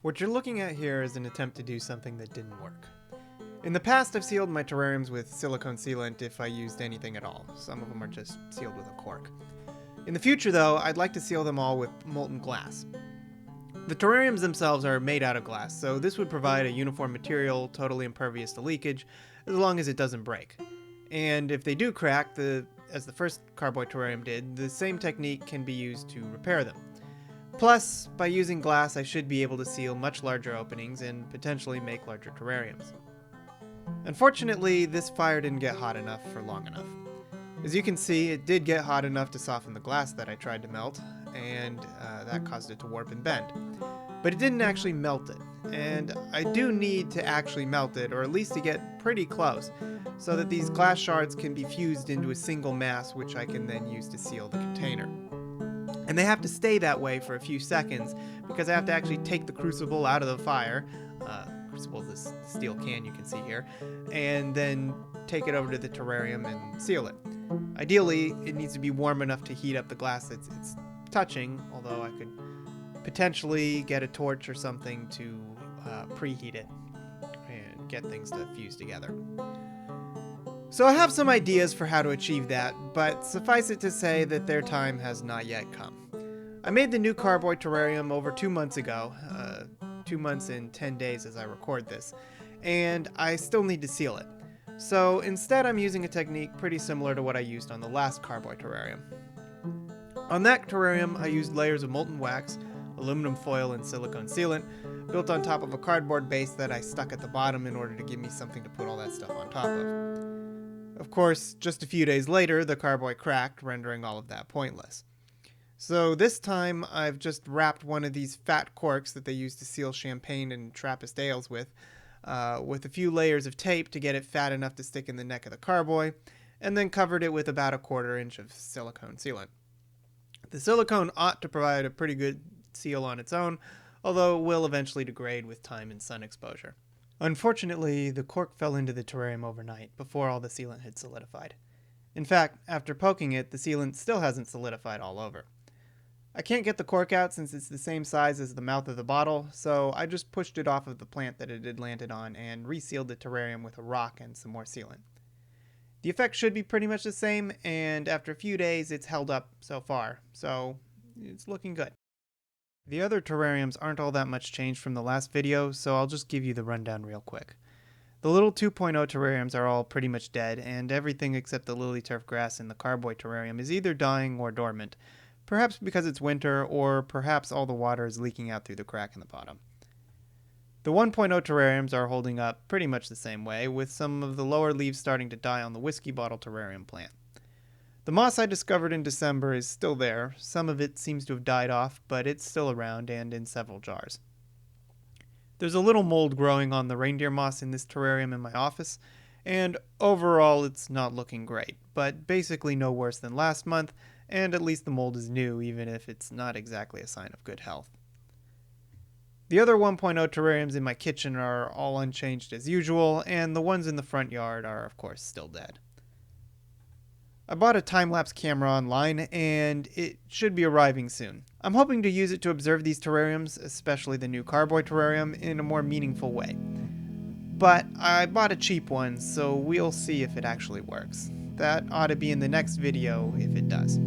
What you're looking at here is an attempt to do something that didn't work. In the past, I've sealed my terrariums with silicone sealant if I used anything at all. Some of them are just sealed with a cork. In the future, though, I'd like to seal them all with molten glass. The terrariums themselves are made out of glass, so this would provide a uniform material totally impervious to leakage, as long as it doesn't break. And if they do crack, as the first carboy terrarium did, the same technique can be used to repair them. Plus, by using glass, I should be able to seal much larger openings and potentially make larger terrariums. Unfortunately, this fire didn't get hot enough for long enough. As you can see, it did get hot enough to soften the glass that I tried to melt, and that caused it to warp and bend. But it didn't actually melt it, and I do need to actually melt it, or at least to get pretty close, so that these glass shards can be fused into a single mass, which I can then use to seal the container. And they have to stay that way for a few seconds, because I have to actually take the crucible out of the fire. Crucible is this steel can you can see here, and then take it over to the terrarium and seal it. Ideally, it needs to be warm enough to heat up the glass it's touching, although I could potentially get a torch or something to preheat it and get things to fuse together. So I have some ideas for how to achieve that, but suffice it to say that their time has not yet come. I made the new carboy terrarium over 2 months ago, 2 months and 10 days as I record this, and I still need to seal it. So instead I'm using a technique pretty similar to what I used on the last carboy terrarium. On that terrarium I used layers of molten wax, aluminum foil and silicone sealant, built on top of a cardboard base that I stuck at the bottom in order to give me something to put all that stuff on top of. Of course, just a few days later, the carboy cracked, rendering all of that pointless. So this time, I've just wrapped one of these fat corks that they use to seal champagne and Trappist ales with a few layers of tape to get it fat enough to stick in the neck of the carboy, and then covered it with about 1/4 inch of silicone sealant. The silicone ought to provide a pretty good seal on its own, although it will eventually degrade with time and sun exposure. Unfortunately, the cork fell into the terrarium overnight, before all the sealant had solidified. In fact, after poking it, the sealant still hasn't solidified all over. I can't get the cork out since it's the same size as the mouth of the bottle, so I just pushed it off of the plant that it had landed on and resealed the terrarium with a rock and some more sealant. The effect should be pretty much the same, and after a few days it's held up so far, so it's looking good. The other terrariums aren't all that much changed from the last video, so I'll just give you the rundown real quick. The little 2.0 terrariums are all pretty much dead, and everything except the lily turf grass in the carboy terrarium is either dying or dormant, perhaps because it's winter, or perhaps all the water is leaking out through the crack in the bottom. The 1.0 terrariums are holding up pretty much the same way, with some of the lower leaves starting to die on the whiskey bottle terrarium plant. The moss I discovered in December is still there. Some of it seems to have died off, but it's still around and in several jars. There's a little mold growing on the reindeer moss in this terrarium in my office, and overall it's not looking great, but basically no worse than last month, and at least the mold is new, even if it's not exactly a sign of good health. The other 1.0 terrariums in my kitchen are all unchanged as usual, and the ones in the front yard are of course still dead. I bought a time-lapse camera online, and it should be arriving soon. I'm hoping to use it to observe these terrariums, especially the new carboy terrarium, in a more meaningful way. But I bought a cheap one, so we'll see if it actually works. That ought to be in the next video if it does.